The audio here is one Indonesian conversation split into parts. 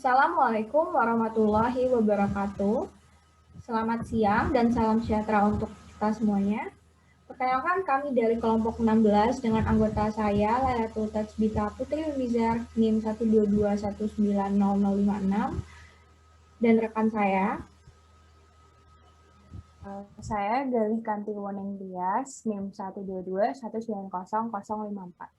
Assalamualaikum warahmatullahi wabarakatuh. Selamat siang dan salam sejahtera untuk kita semuanya. Perkenalkan kami dari kelompok 16 dengan anggota saya Lailatul Tatsbita Putri Wizar NIM 122190056 dan rekan saya. Saya Galih Kanti Woneng Dias, NIM 122190054.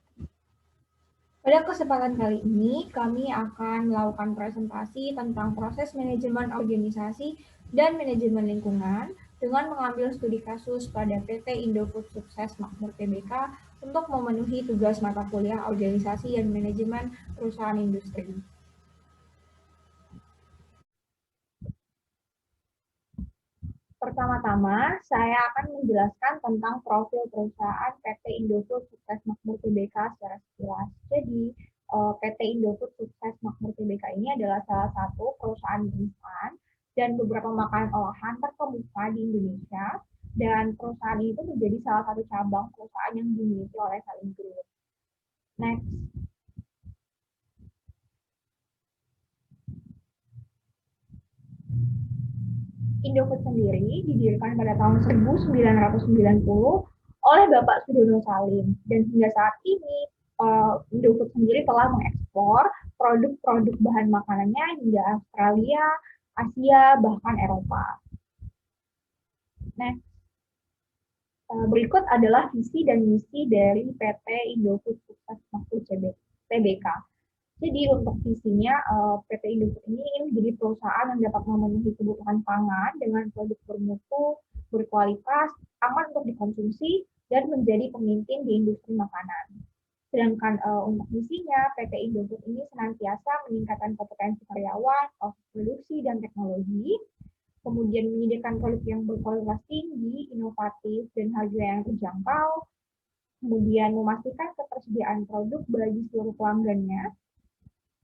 Pada kesempatan kali ini, kami akan melakukan presentasi tentang proses manajemen organisasi dan manajemen lingkungan dengan mengambil studi kasus pada PT Indofood Sukses Makmur Tbk untuk memenuhi tugas mata kuliah organisasi dan manajemen perusahaan industri. Pertama-tama, saya akan menjelaskan tentang profil perusahaan PT Indofood Sukses Makmur Tbk secara sekilas. Jadi, PT Indofood Sukses Makmur Tbk ini adalah salah satu perusahaan instan dan beberapa makanan olahan terkemuka di Indonesia. Dan perusahaan itu menjadi salah satu cabang perusahaan yang dimiliki oleh Salim Group. Next. Indofood sendiri didirikan pada tahun 1990 oleh Bapak Sudono Salim dan hingga saat ini Indofood sendiri telah mengekspor produk-produk bahan makanannya hingga Australia, Asia, bahkan Eropa. Nah, berikut adalah visi dan misi dari PT Indofood Sukses Makmur Tbk. Jadi untuk visinya, PT Indofood ini menjadi perusahaan yang dapat memenuhi kebutuhan pangan dengan produk bermutu, berkualitas, aman untuk dikonsumsi, dan menjadi pemimpin di industri makanan. Sedangkan untuk misinya, PT Indofood ini senantiasa meningkatkan kompetensi karyawan, proses produksi, dan teknologi, kemudian menyediakan produk yang berkualitas tinggi, inovatif, dan harga yang terjangkau, kemudian memastikan ketersediaan produk bagi seluruh pelanggannya,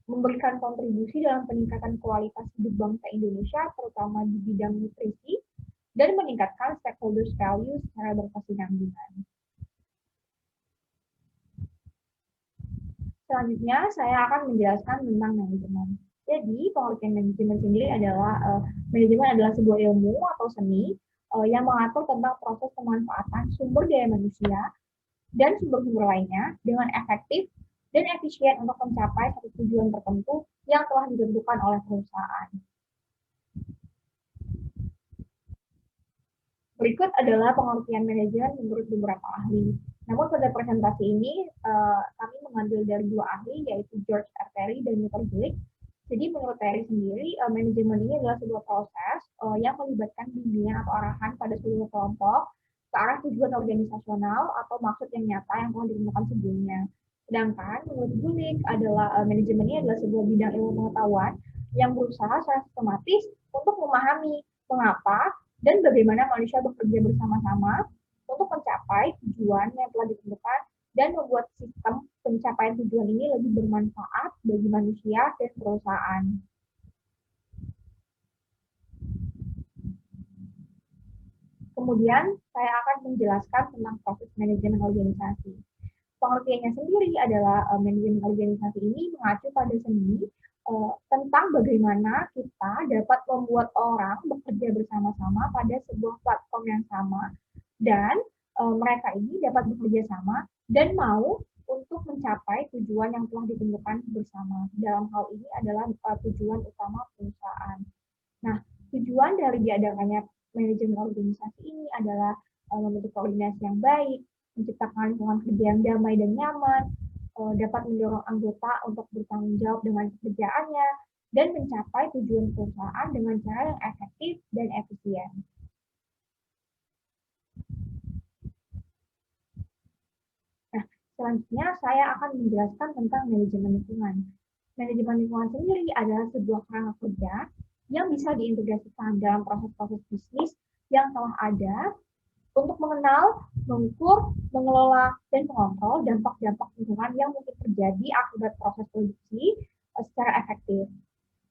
memberikan kontribusi dalam peningkatan kualitas hidup bangsa Indonesia, terutama di bidang nutrisi, dan meningkatkan stakeholders value secara berkesinambungan. Selanjutnya, saya akan menjelaskan tentang manajemen. Jadi, pengertian manajemen sendiri adalah manajemen adalah sebuah ilmu atau seni yang mengatur tentang proses pemanfaatan sumber daya manusia dan sumber-sumber lainnya dengan efektif dan efisien untuk mencapai satu tujuan tertentu yang telah ditentukan oleh perusahaan. Berikut adalah pengertian manajemen menurut beberapa ahli. Namun pada presentasi ini kami mengambil dari dua ahli, yaitu George R. Terry dan Peter Glick. Jadi menurut Terry sendiri, manajemen ini adalah sebuah proses yang melibatkan bimbingan atau arahan pada seluruh kelompok ke arah tujuan organisasional atau maksud yang nyata yang telah ditentukan sebelumnya. Sedangkan menurut Glick adalah manajemen ini adalah sebuah bidang ilmu pengetahuan yang berusaha secara sistematis untuk memahami mengapa dan bagaimana manusia bekerja bersama-sama untuk mencapai tujuan yang telah ditentukan dan membuat sistem pencapaian tujuan ini lebih bermanfaat bagi manusia dan perusahaan. Kemudian, saya akan menjelaskan tentang proses manajemen organisasi. Pengertiannya sendiri adalah manajemen organisasi ini mengacu pada seni tentang bagaimana kita dapat membuat orang bekerja bersama-sama pada sebuah platform yang sama dan mereka ini dapat bekerja sama dan mau untuk mencapai tujuan yang telah ditentukan bersama. Dalam hal ini adalah tujuan utama perusahaan. Nah, tujuan dari diadakannya manajemen organisasi ini adalah membentuk koordinasi yang baik, menciptakan lingkungan kerja yang damai dan nyaman, dapat mendorong anggota untuk bertanggung jawab dengan pekerjaannya, dan mencapai tujuan perusahaan dengan cara yang efektif dan efisien. Nah, selanjutnya saya akan menjelaskan tentang manajemen lingkungan. Manajemen lingkungan sendiri adalah sebuah kerangka kerja yang bisa diintegrasikan dalam proses-proses bisnis yang telah ada untuk mengenal, mengukur, mengelola, dan mengontrol dampak-dampak lingkungan yang mungkin terjadi akibat proses produksi secara efektif.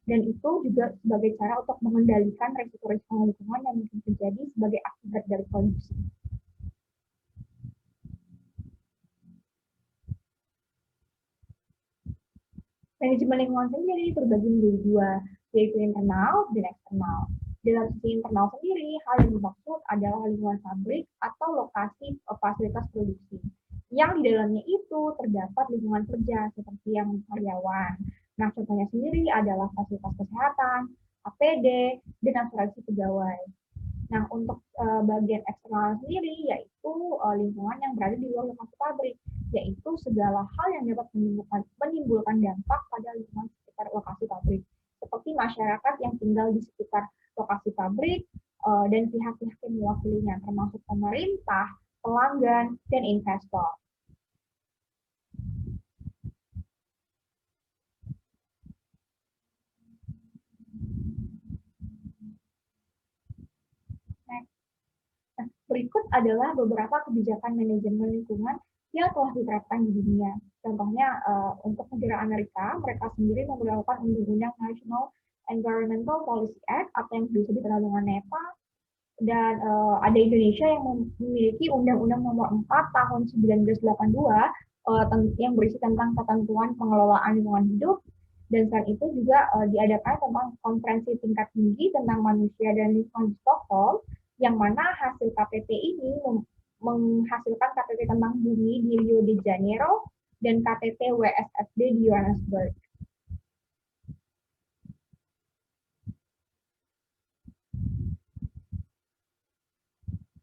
Dan itu juga sebagai cara untuk mengendalikan risiko-risiko lingkungan yang mungkin terjadi sebagai akibat dari produksi. Manajemen lingkungan sendiri terbagi menjadi dua, yaitu internal dan eksternal. Dalam sisi internal sendiri, hal yang dimaksud adalah lingkungan pabrik atau lokasi fasilitas produksi. Yang di dalamnya itu terdapat lingkungan kerja seperti yang karyawan. Nah, contohnya sendiri adalah fasilitas kesehatan, APD, dan asuransi pegawai. Nah, untuk bagian eksternal sendiri, yaitu lingkungan yang berada di luar lokasi pabrik, yaitu segala hal yang dapat menimbulkan dampak pada lingkungan sekitar lokasi pabrik, seperti masyarakat yang tinggal di sekitar lokasi pabrik dan pihak-pihak yang mewakilinya, termasuk pemerintah, pelanggan, dan investor. Nah, berikut adalah beberapa kebijakan manajemen lingkungan yang telah diterapkan di dunia. Contohnya, untuk negara Amerika, mereka sendiri memperlakukan Undang-Undang National Environmental Policy Act, atau yang bisa dikenal dengan NEPA, dan ada Indonesia yang memiliki Undang-Undang Nomor 4 Tahun 1982 yang berisi tentang ketentuan pengelolaan lingkungan hidup, dan saat itu juga diadakan tentang konferensi tingkat tinggi tentang manusia dan lingkungan di Stockholm, yang mana hasil KPT ini menghasilkan KPT tentang bumi di Rio de Janeiro dan KPT WSSD di Johannesburg.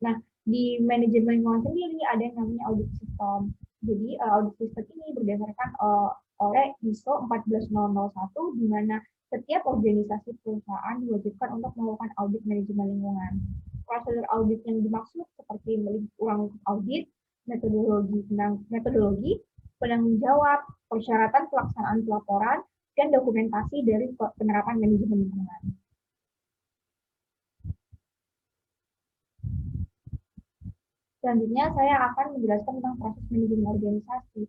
Nah, di manajemen lingkungan sendiri ada yang namanya audit system. Jadi audit system ini berdasarkan oleh ISO 14001, di mana setiap organisasi perusahaan diwajibkan untuk melakukan audit manajemen lingkungan. Prosedur audit yang dimaksud seperti ulang audit, metodologi, penanggung jawab, persyaratan pelaksanaan pelaporan, dan dokumentasi dari penerapan manajemen lingkungan. Selanjutnya, saya akan menjelaskan tentang proses manajemen organisasi.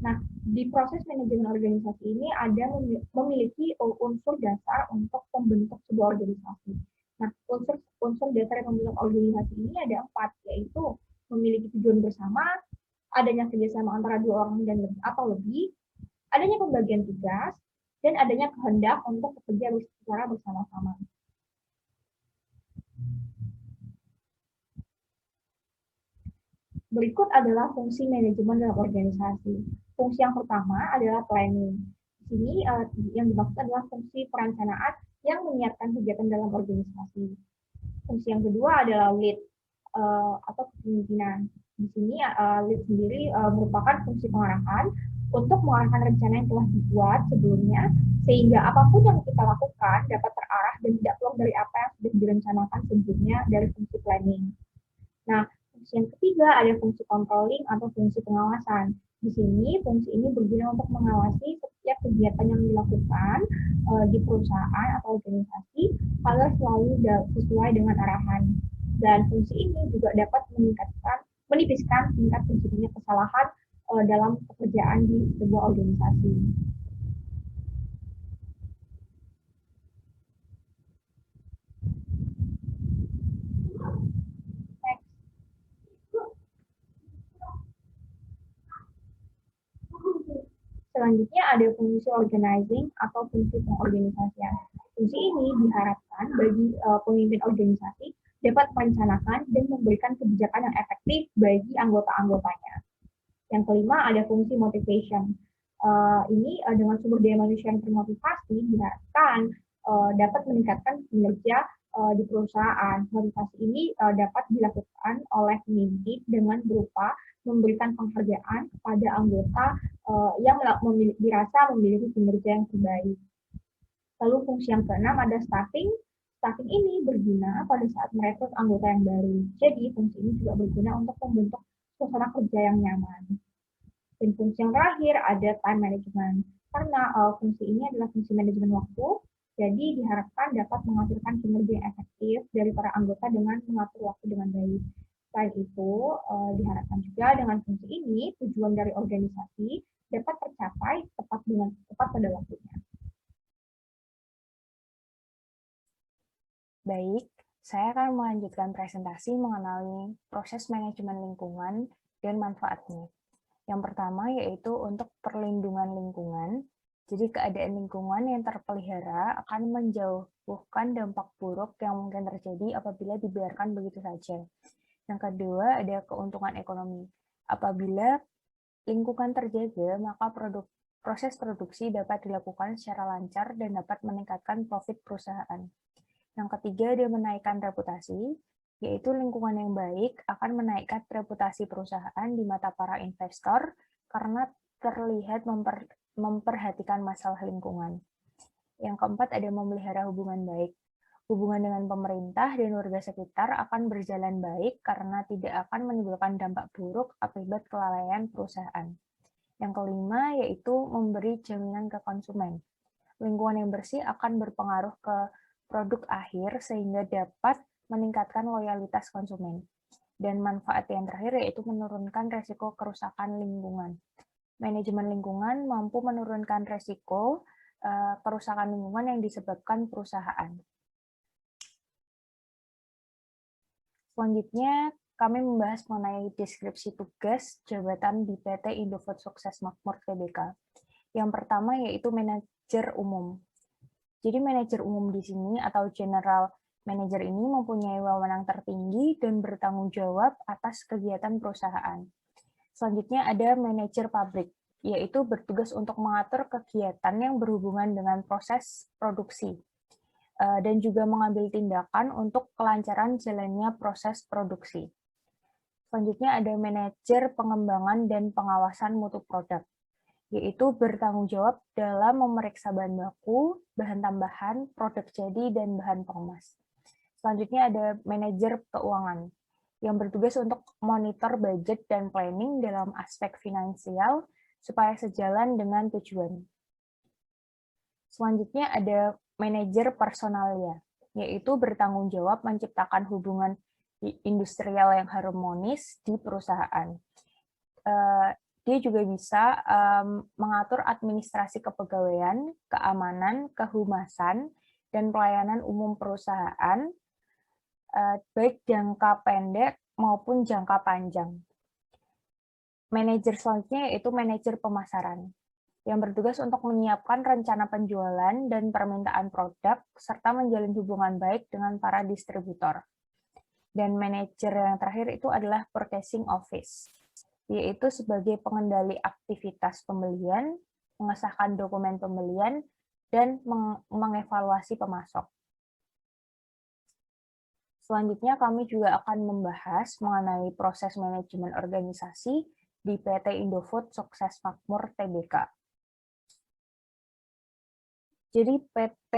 Nah, di proses manajemen organisasi ini ada memiliki unsur dasar untuk membentuk sebuah organisasi. Nah, unsur dasar yang membentuk organisasi ini ada 4, yaitu memiliki tujuan bersama, adanya kerjasama antara 2 orang dan lebih atau lebih, adanya pembagian tugas, dan adanya kehendak untuk bekerja secara bersama-sama. Berikut adalah fungsi manajemen dalam organisasi. Fungsi yang pertama adalah planning. Di sini yang dimaksud adalah fungsi perencanaan yang menyiapkan kegiatan dalam organisasi. Fungsi yang kedua adalah lead atau kepemimpinan. Di sini lead sendiri merupakan fungsi pengarahan untuk mengarahkan rencana yang telah dibuat sebelumnya, sehingga apapun yang kita lakukan dapat terarah dan tidak keluar dari apa yang sudah direncanakan sebelumnya dari fungsi planning. Nah, fungsi yang ketiga ada fungsi controlling atau fungsi pengawasan. Di sini fungsi ini berguna untuk mengawasi setiap kegiatan yang dilakukan di perusahaan atau organisasi agar selalu sesuai dengan arahan. Dan fungsi ini juga dapat menipiskan tingkat terjadinya kesalahan dalam pekerjaan di sebuah organisasi. Selanjutnya ada fungsi organizing atau fungsi pengorganisasian. Fungsi ini diharapkan bagi pemimpin organisasi dapat merencanakan dan memberikan kebijakan yang efektif bagi anggota-anggotanya. Yang kelima ada fungsi motivation. Ini dengan sumber daya manusia yang termotivasi diharapkan dapat meningkatkan kinerja di perusahaan. Motivasi ini dapat dilakukan oleh pemimpin dengan berupa memberikan penghargaan kepada anggota yang dirasa memiliki kinerja yang terbaik. Lalu fungsi yang keenam ada staffing. Staffing ini berguna pada saat merekrut anggota yang baru. Jadi fungsi ini juga berguna untuk membentuk suasana kerja yang nyaman. Dan fungsi yang terakhir ada time management. Karena fungsi ini adalah fungsi manajemen waktu, jadi diharapkan dapat menghasilkan kinerja yang efektif dari para anggota dengan mengatur waktu dengan baik. Selain itu, diharapkan juga dengan fungsi ini, tujuan dari organisasi dapat tercapai tepat pada waktunya. Baik, saya akan melanjutkan presentasi mengenai proses manajemen lingkungan dan manfaatnya. Yang pertama yaitu untuk perlindungan lingkungan. Jadi keadaan lingkungan yang terpelihara akan menjauhkan dampak buruk yang mungkin terjadi apabila dibiarkan begitu saja. Yang kedua ada keuntungan ekonomi. Apabila lingkungan terjaga, maka proses produksi dapat dilakukan secara lancar dan dapat meningkatkan profit perusahaan. Yang ketiga ada menaikkan reputasi, yaitu lingkungan yang baik akan menaikkan reputasi perusahaan di mata para investor karena terlihat memperhatikan masalah lingkungan. Yang keempat ada memelihara hubungan baik. Hubungan dengan pemerintah dan warga sekitar akan berjalan baik karena tidak akan menimbulkan dampak buruk akibat kelalaian perusahaan. Yang kelima yaitu memberi jaminan ke konsumen. Lingkungan yang bersih akan berpengaruh ke produk akhir sehingga dapat meningkatkan loyalitas konsumen. Dan manfaat yang terakhir yaitu menurunkan risiko kerusakan lingkungan. Manajemen lingkungan mampu menurunkan risiko kerusakan lingkungan yang disebabkan perusahaan. Selanjutnya, kami membahas mengenai deskripsi tugas jabatan di PT Indofood Sukses Makmur Tbk. Yang pertama yaitu manajer umum. Jadi manajer umum di sini atau general manager ini mempunyai wewenang tertinggi dan bertanggung jawab atas kegiatan perusahaan. Selanjutnya ada manajer pabrik, yaitu bertugas untuk mengatur kegiatan yang berhubungan dengan proses produksi dan juga mengambil tindakan untuk kelancaran jalannya proses produksi. Selanjutnya ada manajer pengembangan dan pengawasan mutu produk, yaitu bertanggung jawab dalam memeriksa bahan baku, bahan tambahan, produk jadi, dan bahan pengemas. Selanjutnya ada manajer keuangan, yang bertugas untuk monitor budget dan planning dalam aspek finansial supaya sejalan dengan tujuan. Selanjutnya ada manajer personalia, yaitu bertanggung jawab menciptakan hubungan industrial yang harmonis di perusahaan. Dia juga bisa mengatur administrasi kepegawaian, keamanan, kehumasan, dan pelayanan umum perusahaan, baik jangka pendek maupun jangka panjang. Manajer selanjutnya yaitu manajer pemasaran, yang bertugas untuk menyiapkan rencana penjualan dan permintaan produk, serta menjalin hubungan baik dengan para distributor. Dan manajer yang terakhir itu adalah purchasing office, yaitu sebagai pengendali aktivitas pembelian, mengesahkan dokumen pembelian, dan mengevaluasi pemasok. Selanjutnya kami juga akan membahas mengenai proses manajemen organisasi di PT Indofood Sukses Makmur Tbk. Jadi PT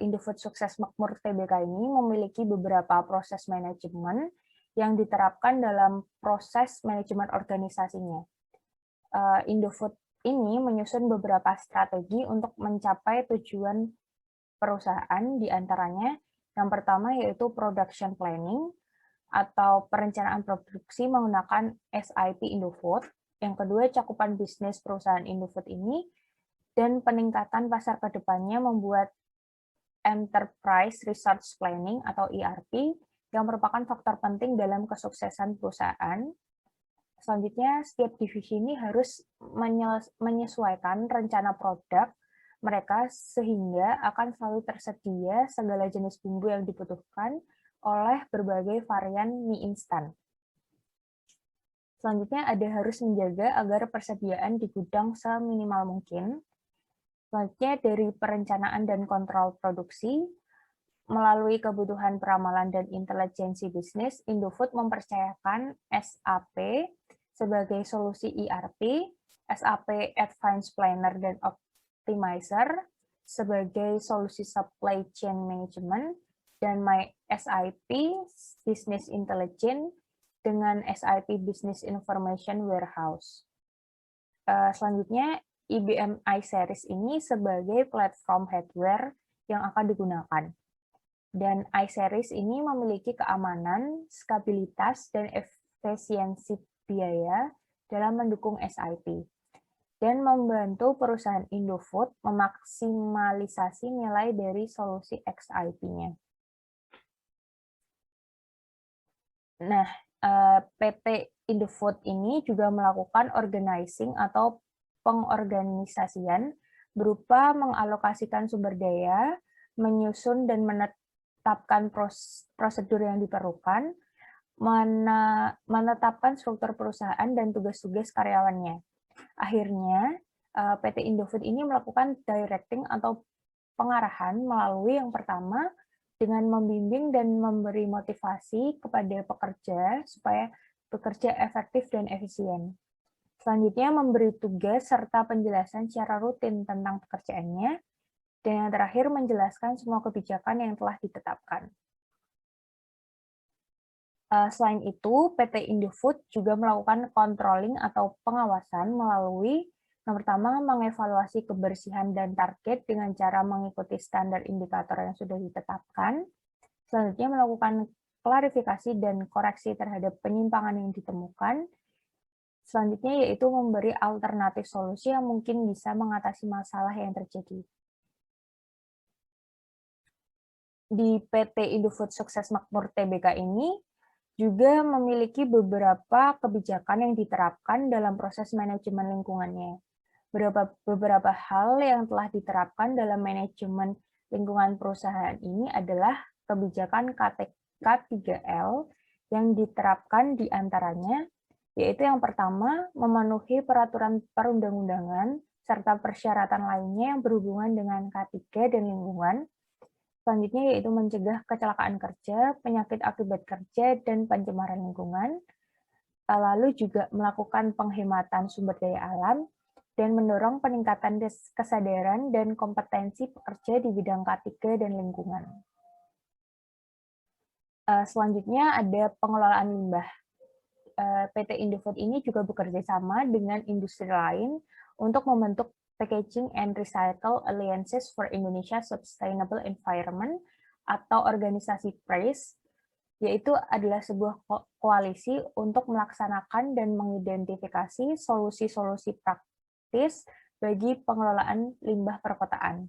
Indofood Sukses Makmur Tbk ini memiliki beberapa proses manajemen yang diterapkan dalam proses manajemen organisasinya. Indofood ini menyusun beberapa strategi untuk mencapai tujuan perusahaan, diantaranya yang pertama yaitu production planning atau perencanaan produksi menggunakan SIP Indofood. Yang kedua, cakupan bisnis perusahaan Indofood ini, dan peningkatan pasar ke depannya membuat Enterprise Resource Planning atau ERP yang merupakan faktor penting dalam kesuksesan perusahaan. Selanjutnya, setiap divisi ini harus menyesuaikan rencana produk mereka sehingga akan selalu tersedia segala jenis bumbu yang dibutuhkan oleh berbagai varian mie instan. Selanjutnya ada harus menjaga agar persediaan di gudang seminimal mungkin. Selanjutnya dari perencanaan dan kontrol produksi, melalui kebutuhan peramalan dan intelijensi bisnis, Indofood mempercayakan SAP sebagai solusi ERP, SAP Advanced Planner dan Optimizer sebagai solusi supply chain management, dan SIP Business Intelligence dengan SIP Business Information Warehouse. Selanjutnya, IBM iSeries ini sebagai platform hardware yang akan digunakan. Dan iSeries ini memiliki keamanan, stabilitas, dan efisiensi biaya dalam mendukung SIP, dan membantu perusahaan Indofood memaksimalisasi nilai dari solusi XIP-nya. Nah, PT Indofood ini juga melakukan organizing atau pengorganisasian berupa mengalokasikan sumber daya, menyusun dan menetapkan prosedur yang diperlukan, menetapkan struktur perusahaan dan tugas-tugas karyawannya. Akhirnya, PT Indofood ini melakukan directing atau pengarahan melalui yang pertama, dengan membimbing dan memberi motivasi kepada pekerja supaya bekerja efektif dan efisien. Selanjutnya, memberi tugas serta penjelasan secara rutin tentang pekerjaannya. Dan yang terakhir, menjelaskan semua kebijakan yang telah ditetapkan. Selain itu, PT Indofood juga melakukan controlling atau pengawasan melalui yang pertama, mengevaluasi kebersihan dan target dengan cara mengikuti standar indikator yang sudah ditetapkan. Selanjutnya, melakukan klarifikasi dan koreksi terhadap penyimpangan yang ditemukan. Selanjutnya, yaitu memberi alternatif solusi yang mungkin bisa mengatasi masalah yang terjadi. Di PT Indofood Sukses Makmur Tbk ini juga memiliki beberapa kebijakan yang diterapkan dalam proses manajemen lingkungannya. Beberapa hal yang telah diterapkan dalam manajemen lingkungan perusahaan ini adalah kebijakan KTK 3L yang diterapkan di antaranya, yaitu yang pertama, memenuhi peraturan perundang-undangan serta persyaratan lainnya yang berhubungan dengan K3 dan lingkungan. Selanjutnya yaitu mencegah kecelakaan kerja, penyakit akibat kerja, dan pencemaran lingkungan. Lalu juga melakukan penghematan sumber daya alam, dan mendorong peningkatan kesadaran dan kompetensi pekerja di bidang K3 dan lingkungan. Selanjutnya ada pengelolaan limbah. PT Indofood ini juga bekerja sama dengan industri lain untuk membentuk Packaging and Recycle Alliances for Indonesia Sustainable Environment atau organisasi PRACE, yaitu adalah sebuah koalisi untuk melaksanakan dan mengidentifikasi solusi-solusi praktis bagi pengelolaan limbah perkotaan.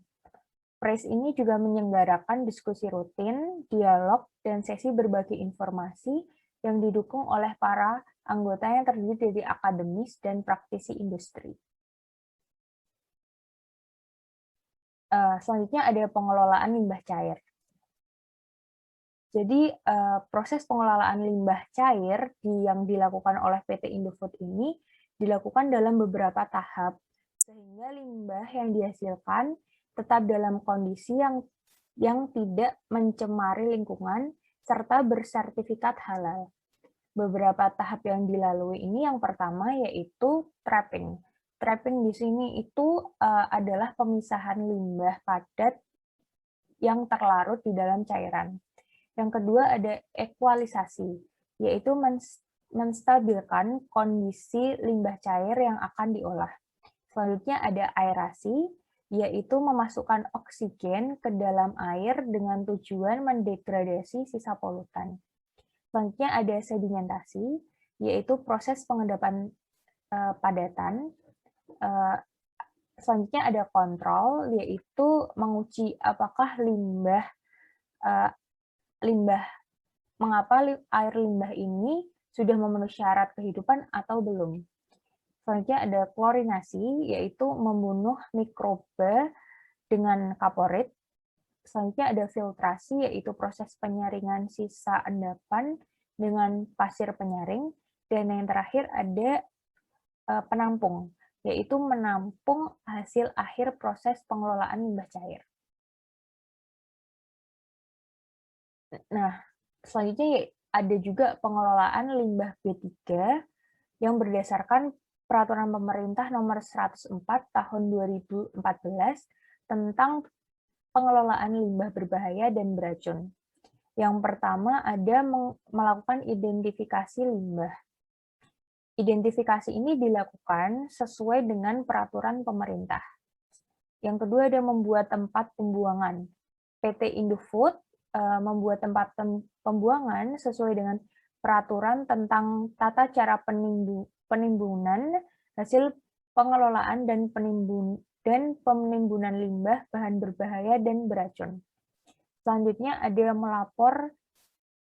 PRACE ini juga menyelenggarakan diskusi rutin, dialog, dan sesi berbagi informasi yang didukung oleh para anggota yang terdiri dari akademis dan praktisi industri. Selanjutnya ada pengelolaan limbah cair. Jadi proses pengelolaan limbah cair yang dilakukan oleh PT Indofood ini dilakukan dalam beberapa tahap, sehingga limbah yang dihasilkan tetap dalam kondisi yang tidak mencemari lingkungan serta bersertifikat halal. Beberapa tahap yang dilalui ini yang pertama yaitu trapping. Trapping di sini itu adalah pemisahan limbah padat yang terlarut di dalam cairan. Yang kedua ada ekualisasi, yaitu menstabilkan kondisi limbah cair yang akan diolah. Selanjutnya ada aerasi, yaitu memasukkan oksigen ke dalam air dengan tujuan mendegradasi sisa polutan. Selanjutnya ada sedimentasi, yaitu proses pengendapan padatan. Selanjutnya ada kontrol, yaitu menguji apakah mengapa air limbah ini sudah memenuhi syarat kehidupan atau belum. Selanjutnya ada klorinasi, yaitu membunuh mikroba dengan kaporit. Selanjutnya ada filtrasi, yaitu proses penyaringan sisa endapan dengan pasir penyaring. Dan yang terakhir ada penampung, yaitu menampung hasil akhir proses pengelolaan limbah cair. Nah, selanjutnya ada juga pengelolaan limbah B3 yang berdasarkan Peraturan Pemerintah Nomor 104 Tahun 2014 tentang pengelolaan limbah berbahaya dan beracun. Yang pertama ada melakukan identifikasi limbah. Identifikasi ini dilakukan sesuai dengan peraturan pemerintah. Yang kedua ada membuat tempat pembuangan. PT Indofood membuat tempat pembuangan sesuai dengan peraturan tentang tata cara penimbunan hasil pengelolaan dan penimbunan limbah bahan berbahaya dan beracun. Selanjutnya ada melapor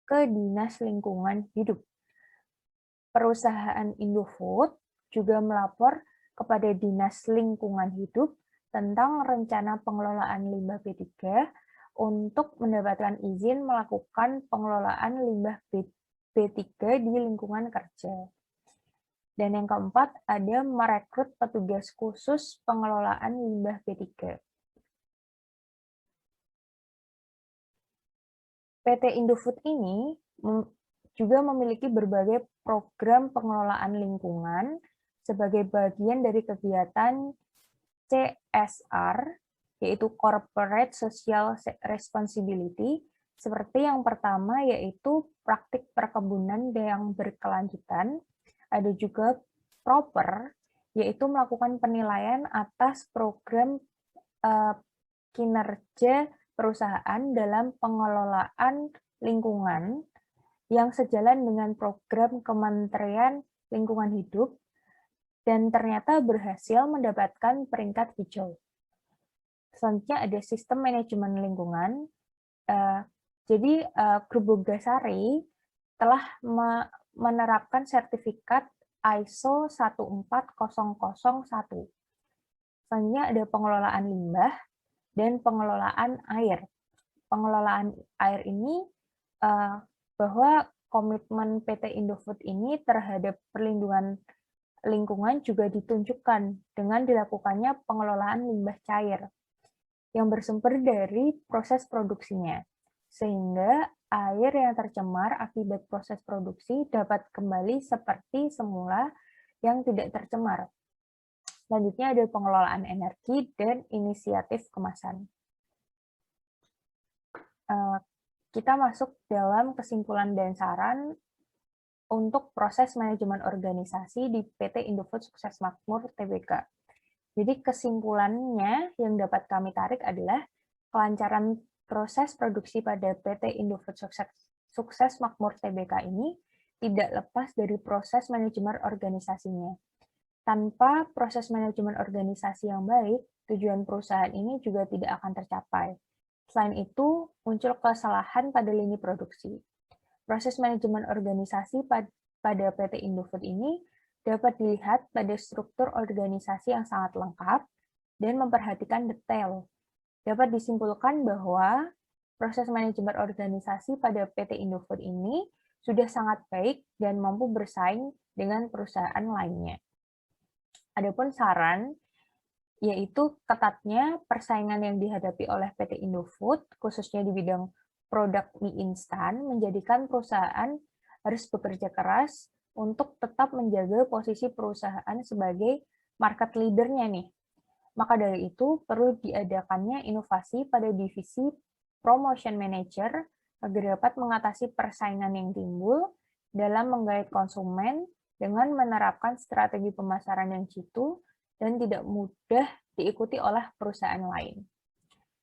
ke Dinas Lingkungan Hidup. Perusahaan Indofood juga melapor kepada Dinas Lingkungan Hidup tentang rencana pengelolaan limbah B3 untuk mendapatkan izin melakukan pengelolaan limbah B3 di lingkungan kerja. Dan yang keempat, ada merekrut petugas khusus pengelolaan limbah B3. PT Indofood ini juga memiliki berbagai program pengelolaan lingkungan sebagai bagian dari kegiatan CSR, yaitu Corporate Social Responsibility, seperti yang pertama yaitu praktik perkebunan yang berkelanjutan. Ada juga proper, yaitu melakukan penilaian atas program kinerja perusahaan dalam pengelolaan lingkungan yang sejalan dengan program Kementerian Lingkungan Hidup dan ternyata berhasil mendapatkan peringkat hijau. Selanjutnya ada sistem manajemen lingkungan. Jadi Grup Bogasari telah menerapkan sertifikat ISO 14001. Selanjutnya ada pengelolaan limbah dan pengelolaan air. Pengelolaan air ini bahwa komitmen PT Indofood ini terhadap perlindungan lingkungan juga ditunjukkan dengan dilakukannya pengelolaan limbah cair yang bersumber dari proses produksinya, sehingga air yang tercemar akibat proses produksi dapat kembali seperti semula yang tidak tercemar. Selanjutnya ada pengelolaan energi dan inisiatif kemasan. Kita masuk dalam kesimpulan dan saran untuk proses manajemen organisasi di PT Indofood Sukses Makmur Tbk. Jadi kesimpulannya yang dapat kami tarik adalah kelancaran proses produksi pada PT Indofood Sukses Makmur Tbk ini tidak lepas dari proses manajemen organisasinya. Tanpa proses manajemen organisasi yang baik, tujuan perusahaan ini juga tidak akan tercapai. Selain itu, muncul kesalahan pada lini produksi. Proses manajemen organisasi pada PT Indofood ini dapat dilihat pada struktur organisasi yang sangat lengkap dan memperhatikan detail. Dapat disimpulkan bahwa proses manajemen organisasi pada PT Indofood ini sudah sangat baik dan mampu bersaing dengan perusahaan lainnya. Adapun saran, yaitu ketatnya persaingan yang dihadapi oleh PT Indofood, khususnya di bidang produk mie instan, menjadikan perusahaan harus bekerja keras untuk tetap menjaga posisi perusahaan sebagai market leader-nya nih. Maka dari itu, perlu diadakannya inovasi pada divisi promotion manager agar dapat mengatasi persaingan yang timbul dalam menggait konsumen dengan menerapkan strategi pemasaran yang jitu dan tidak mudah diikuti oleh perusahaan lain.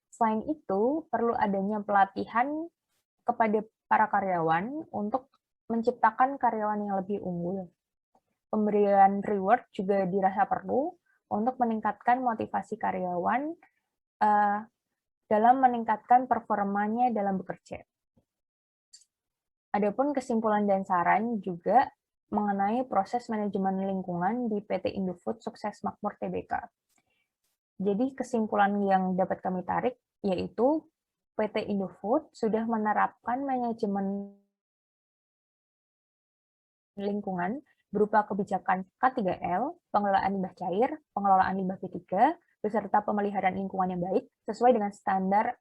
Selain itu, perlu adanya pelatihan kepada para karyawan untuk menciptakan karyawan yang lebih unggul. Pemberian reward juga dirasa perlu untuk meningkatkan motivasi karyawan dalam meningkatkan performanya dalam bekerja. Adapun kesimpulan dan saran juga mengenai proses manajemen lingkungan di PT Indofood Sukses Makmur Tbk. Jadi kesimpulan yang dapat kami tarik yaitu PT Indofood sudah menerapkan manajemen lingkungan berupa kebijakan K3L, pengelolaan limbah cair, pengelolaan limbah B3, beserta pemeliharaan lingkungan yang baik sesuai dengan standar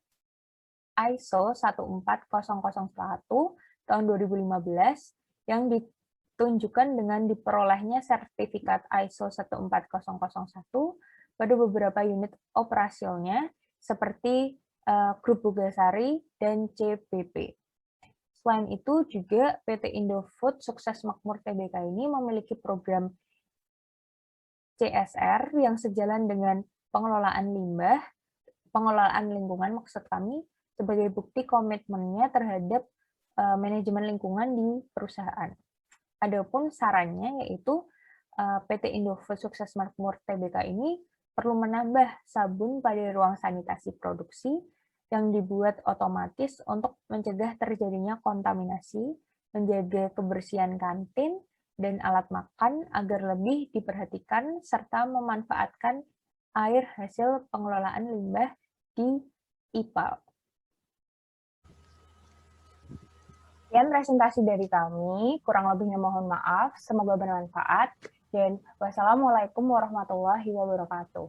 ISO 14001 tahun 2015 yang ditunjukkan dengan diperolehnya sertifikat ISO 14001 pada beberapa unit operasionalnya seperti Grup Bogasari dan CBP. Selain itu juga PT Indofood Sukses Makmur Tbk ini memiliki program CSR yang sejalan dengan pengelolaan limbah, pengelolaan lingkungan maksud kami, sebagai bukti komitmennya terhadap manajemen lingkungan di perusahaan. Adapun sarannya yaitu PT Indofood Sukses Makmur Tbk ini perlu menambah sabun pada ruang sanitasi produksi yang dibuat otomatis untuk mencegah terjadinya kontaminasi, menjaga kebersihan kantin dan alat makan agar lebih diperhatikan serta memanfaatkan air hasil pengelolaan limbah di IPAL. Sekian presentasi dari kami, kurang lebihnya mohon maaf, semoga bermanfaat, dan wassalamualaikum warahmatullahi wabarakatuh.